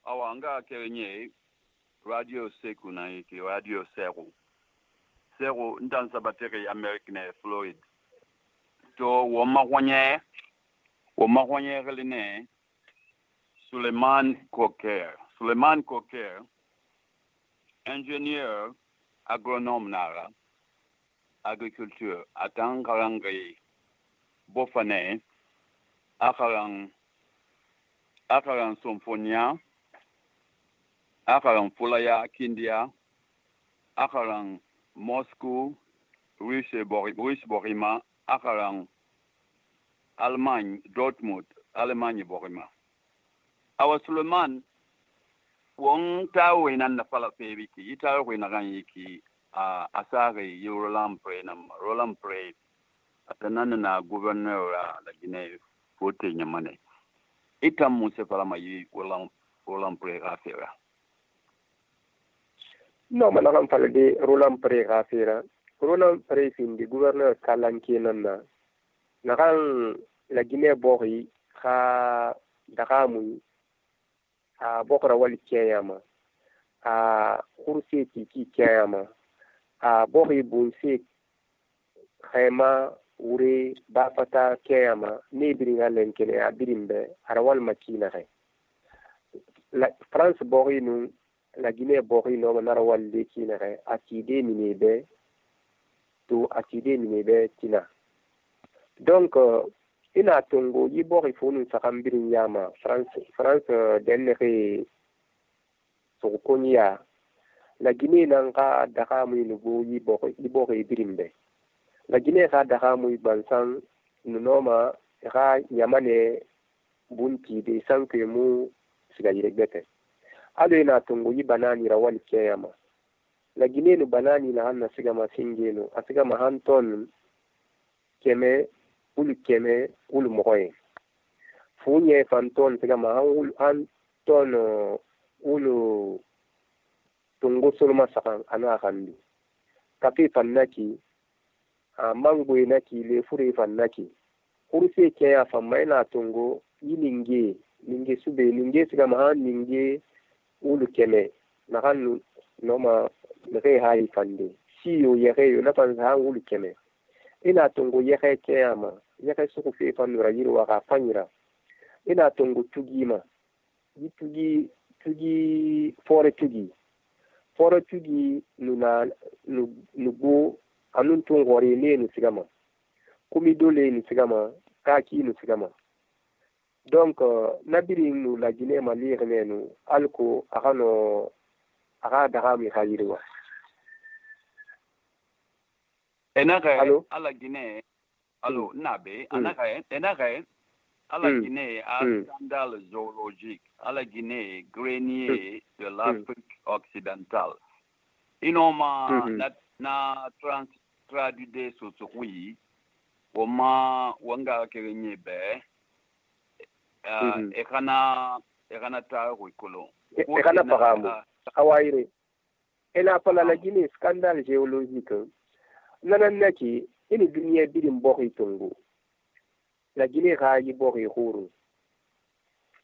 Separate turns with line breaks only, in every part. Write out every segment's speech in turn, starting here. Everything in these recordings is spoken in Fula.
awanga kerenye radio seku na iki radio seru seru ndan sabateri American Floyd to woma kwanye geline Suleiman Koker ingénieur agronome nara agriculture atang karangai bofane akarang Somfonia akarang Fulaya Kindia akarang Moscou Russe Borima akarang Allemagne Dortmund Allemagne Borima awa Suleiman wong tawe nan na fala febi ki itawe na ganyi asare Roland Pre atanana na gouverneur la Guinée fote nyamane itam mo se fala mayi Roland Pre affaire
no manam fala de Roland Pre affaire Roland Pre fin gouverneur kalanki nanna nakan la Guinée bori kha dakamu a bokra wali kiyama a kursi ki kiyama a bori bunsi khayma wuri ba fata kiyama ne biringa lenkene a birimbe arawal makina hay la France bori nu la Guinée bori no narawal de kina hay atide minebe tina donc ina tongo yi bori fonu sakambirin yama France denere sokonia la Guinée nanga daka mu nugo yi bori birimbe la Guinée ka daka mu bansan nunoma ka yamane bunti de sanke mu siga yiregbete ado ina tongo yi banani rawal kiyama la Guinée no banani na hanna siga masingeno asiga mahanton keme ulu moye funye fanton siga anton ulu tungo solma sakan ana kandi kapi fannaki mango naki le fure fannaki kurse ke ya famma na tungo yininge siga ninge ulu keme na kanu noma re hayi fande siyo yereyo na panza ulu keme ina tungo yeke kema yeke suku fe fanura yiro waka fanyira ina tungo tugima tugi fore tugi nuna nugo anun tungore le nu sigama kumi dole nu sigama kaki nu sigama donc nabiri nu la Guinée malire nenu alko aga daga mi khayirwa
enaka ala Guinée allo nabe enaka ala Guinée a scandale zoologique ala Guinée grenier de l'Afrique occidentale inoma na tradude sosokui wanga kerenye be ekana ta wikolo
ekana pagamu awaire ena pala la Guinée scandale géologique nanannaki ini dunia bidim bokhi tongo la Guinée ga yi bokhi khuru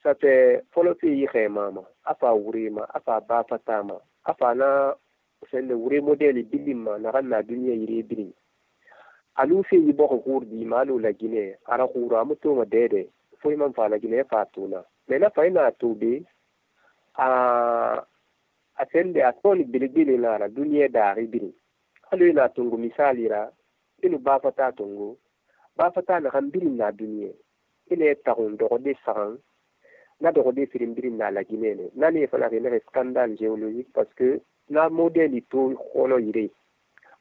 ça fait folo fi yi khemama afa wurima afa ba fatama afa na sende wure modeli bidim na ganna dunia yire bidim alu fi yi bokhi khuru di malu la Guinée ara khuru amuto ma dede foi man fa la Guinée fatuna mena fa ina tobe a sende atoni bilibili na dunia da bidim alu ina tungu misali ra inu bafata tungu bafata na hambirin na duniya ina tagun dogode saran na dogode firimbirin na la Guinée ne na ne fala ne scandale géologique parce que na modèle to khono yire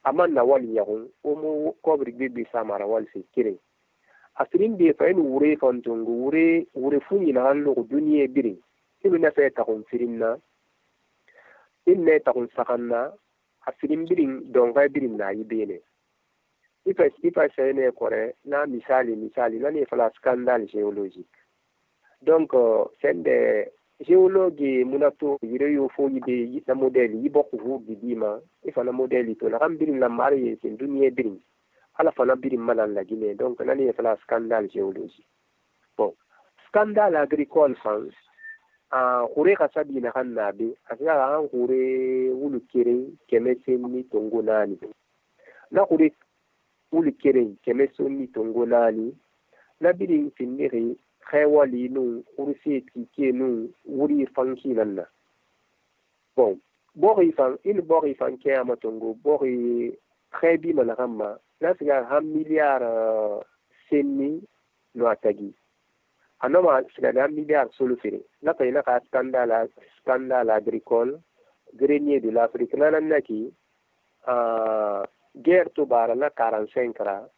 aman na wal yagun o mo kobri bebe samara wal se kire asirin be fa inu wure fantungu wure funyi na hallo duniya birin inu na fa tagun firinna inne tagun sakanna asirin birin donga birin na yibene ifa sayene kore na misali na ne fala scandale géologique donc sende géologue munato yireyo fo yibe na modèle yiboko hu bidima ifa na modèle to na birin na mari sen duniya birin ala fana birin manan la Guinée donc na ne fala scandale géologique bon scandale agricole France hure kasabi na kan nabe asga an hure wulu kere kemesenni tongo nani na hure wulu kere kemesenni tongo nani na bidin finniri khawali nu ursi tike nu wuri fanki nanna bon bori fan ke amatongo bori khabi malagama na siga ham milliard senni no atagi anoma siga ham milliard solo fere na payna ka scandale agricole grenier de l'Afrique nanaki guerre to bara la 45 ra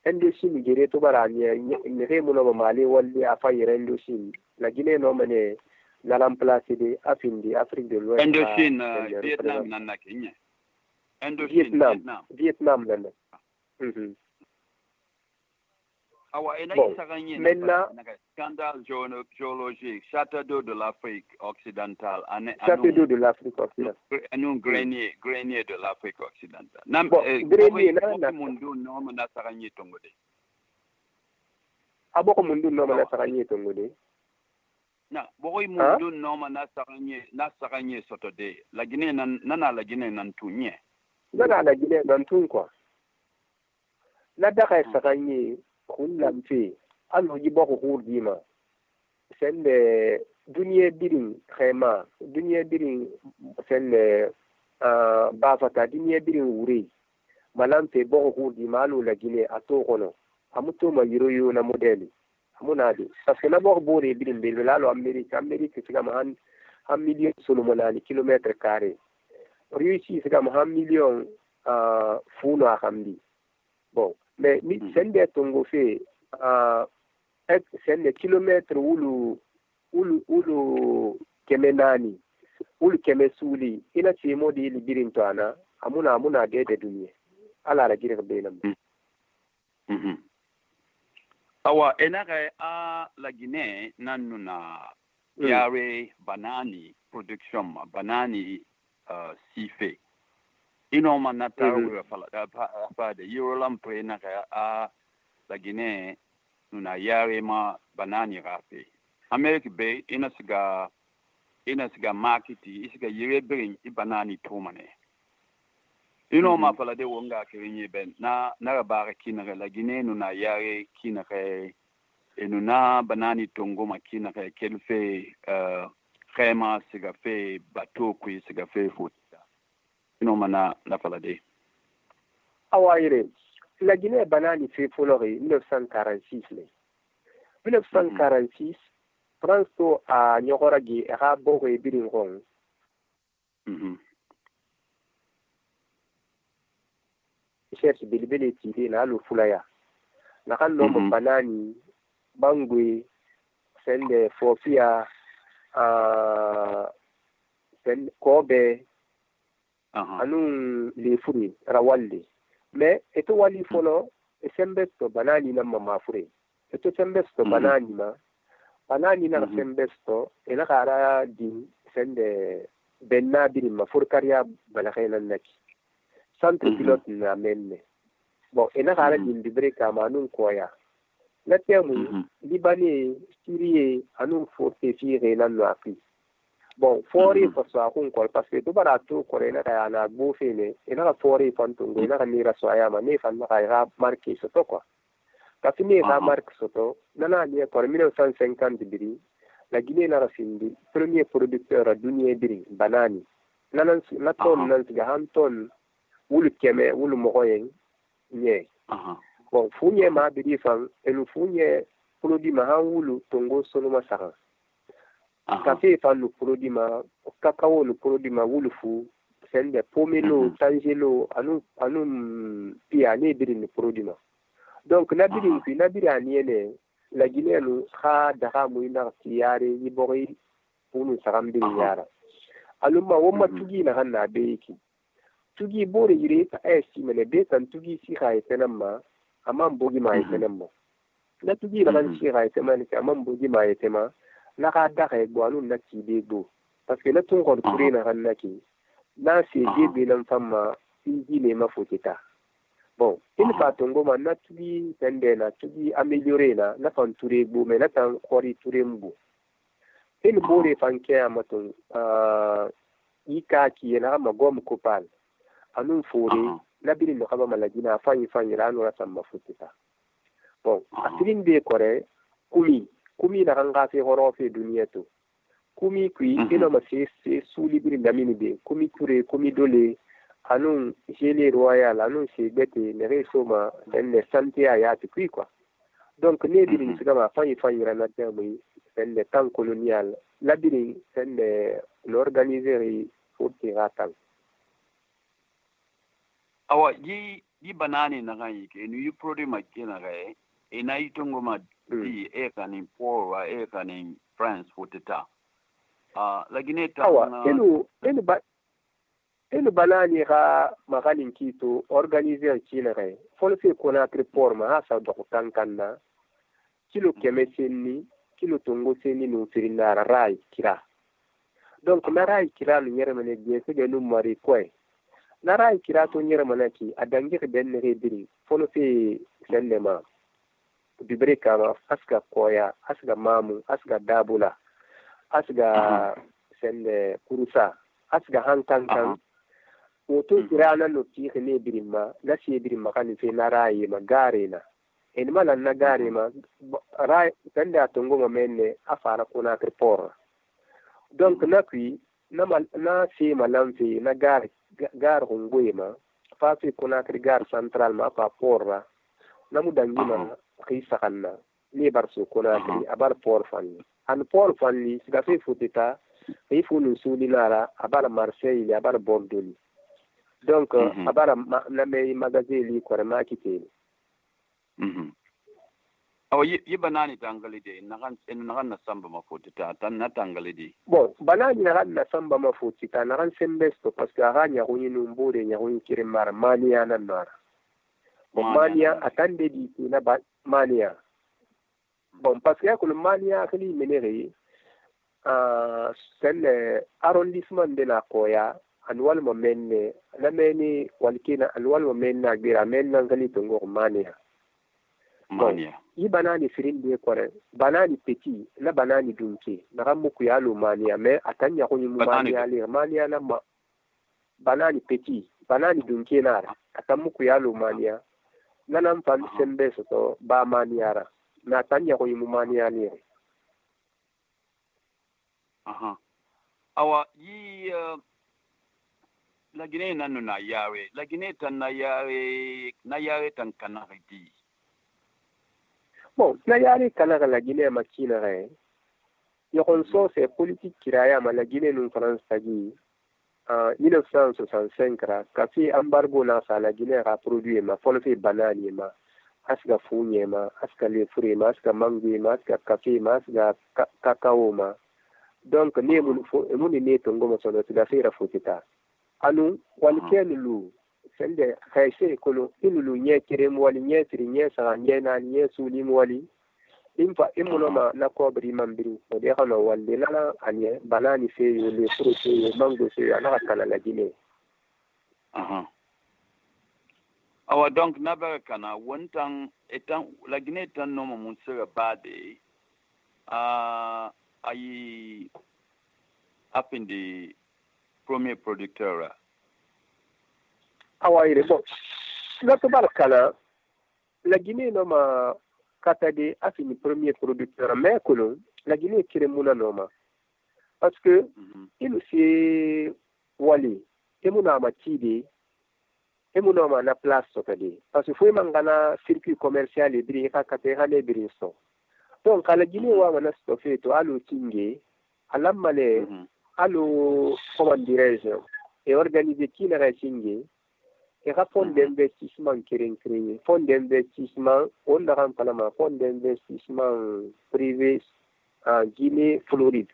Indochine gere to bara ne remuno mali walli afa yere Indochine la Guinée no mane la remplacer de afindi Afrique de l'Ouest
Indochine Vietnam nanaki nya Indochine
Vietnam nanaki
awa ina
bon,
isaganye
maintenant
scandale géologique château d'eau de l'Afrique occidentale
château d'eau de l'Afrique occidentale
anu grenier de l'Afrique occidentale
grenier na
mundu no mana saganye tongode
aboko mundu no mana saganye tongode
na boy mundu no mana saganye sotode la Guinée nana la Guinée nan tunye
nana la Guinée nan tun quoi la daka saganye kullam fi alo jibo ko hurdima sende duniya birin khema duniya birin sende bafata duniya birin wuri malam fe bo hurdima alo la Guinée ato kono amuto ma yiro na modeli amuna de parce que na bo bore birin be lalo Amerique siga ma han million solo monani kilomètre carré réussi siga ma han million funo akamdi bon mais mi sende tongo fe sende kilomètre wulu kemenani wulu kemesuli ina chemo di libirin to ana amuna de dunie ala la gire benam
awa enare la Guinée nanuna yare banani production banani sife ino manata fa de Eurolam pre na la Guinée nuna yare ma banani rafe America be ina siga marketi isiga yire bring I banani tomane ino ma fala de wonga kirinye ben na bara kinare la Guinée nuna yare kinare nuna banani tongo ma kinare kelfe khema siga fe bateau kui siga fe foot ino mana la fala de
awayre la Guinée banani fait folori 1946 1946 France to a nyogoragi ha bogo e birin gong cherche bilibele tide na lu fulaya na kan no banani bangwe sende fofia sen kobe anun le furi rawalde mais eto wali folo sembesto banani na mafure eto sembesto banani na sembesto ena kara din sende benna birin mafurkaria balakena naki centre pilote na menne bon ena kara din libre kama anun koya la temu libanais syrie anun forte fire nan no afi bon fori for sa kun kol parce que to barato korena kaya na bo fene ena fori fantungo ena mira so ayama ne fan kaya marque soto quoi kafini ka marque soto nana ni ko 1950 biri la Guinée na rafindi premier producteur a dunia biri banani nanan la ton nan ga han ton wulu keme wulu moyen nye bon funye ma biri fan enu funye produit ma han wulu tongo solo masaka café fan no produit ma cacao no produit ma wulu fu sende pomelo tangelo anu pia ne biri no produit ma donc na biri aniene la Guinée no kha daga mu ina tiyare yi bori punu sagam biri yara aluma woma tugi na hanna be yiki tugi bore yire ta esi mele be tan tugi si khay tenamma amam bogi ma tenamma na tugi na kan si khay temani amam bogi ma tema na ka daga bo anu na ti be do parce que na tun ko turi na hanna ki na se je be nan famma si ne ma fotita bon il fa tongo man na tugi tende na tugi améliorer na fan touré bo mais na tan khori touré mbo in bore fanke amaton ika ki na ma gom kopal anun fure la bilin no kama malagina fanyi ranu ra samma futita bon asirin be kore kumi na hanga fe horo fe duniya to kumi kui ino ma se suli bilin da mini be kumi ture kumi dole anun jele royal anun se bete ne resoma den ne santé ya ti kui quoi donc ne bilin sigama fanyi rana terme den le temps colonial la bilin den l'organiser pour tiratan
awa yi banani na ganyi ke ni produit makina ga ina itongo ma di kanin por kanin France foteta lagine ta
awa inu banani ga maganin kito organiser kina ga folo fe Conakry por ma hasa do kankanna kilo kemeseni kilo tongo seni no firinara rai kira donc na rai kira lu nyere mane gese ga no mari koy na rai kira to nyere mane ki adangi ke den ne biri folo fe sendema bibre kama aska koya asga mamu asga dabula asga sende kurusa asga hankan woto kira na no ti ne biri ma na si biri ma kan fe na rai ma gare na en mala na gare ma rai tanda tongo ma menne afara kuna por donc na kui na si malam fi na gar hungwe ma fa fi kuna gar central ma pa porra na mu dangi ma khisa kanna ni bar su kuna abar por fanni an por fanni siga fi futita fi funu sulinara abar Marseille abar Bordeaux donc abar na me magazeli ko ma kiteni
awa yi banani tangali de nagan na samba mafutita tan na tangali de
bon banani na samba mafutita nagan sembesto parce que aganya ko yinu mbure nya ko kire mar mania na nara bon mania atande di na mania bon parce que ko mania kali menere sen arrondissement de la Koya annual momenne la meni walkina annual momenna gira menna ngali tongo mania i banani firin de kore banani petit la banani dunke na ramuku ya lo mania mais atanya ko nyimu mania le mania na banani petit banani dunke na atamuku ya lo mania nanam fan sembe so ba mania ra na atanya ko nyimu mania le
awa yi lagine nanu na yawe lagine tan na yawe tan kanariti
bon na yari kana la Guinée makina re yokon so c'est politique kiraya ma la Guinée non France tagi 1965 ra kafi embargo na sa la Guinée a produit ma folfe banani ma asga funye ma aska le fure ma aska mangue ma aska café ma aska cacao ma donc ne mun ne tongo ma sono tiga fera fotita anu walken lu sende khaise kolo inulu nye kirem wali nye tri nye sa nye na nye suli wali imfa imuno ma na kobri mambiri o de khano walde na anye banani fe le fruit mango fe ana kala la Guinée
awa donc na kana wontan etan la Guinée tan no mun sera bade ayi apindi premier producteur
awaire bon la tabarkala la Guinée no ma katade afini premier producteur mais que la Guinée kiremuna no ma parce que il c'est wali emuna matide emuna ma na place sokade parce que foi mangana circuit commercial et bri ka kate hale brinso donc la Guinée wa mana stofé to alo tingue alamale alo comment dirais-je et organiser qui la tingue et fonds d'investissement créé fonds d'investissement on a un fonds d'investissement privé en Guinée Floride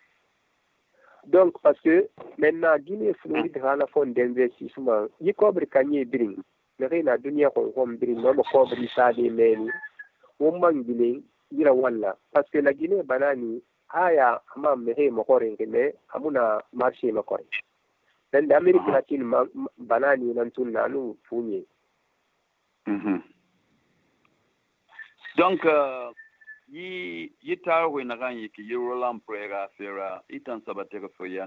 donc parce que maintenant Guinée Floride a un fonds d'investissement il couvre kanye bring le reina dunia ko bring no couvre ça des meni on mangile ira wala parce que la Guinée banani aya ama mehe mo korengene amuna marché mo koy dan d'Amérique latine banani nan tunanu funye
donc yi tar we na kan yi ki Euroland prega fera itan sabatega fo ya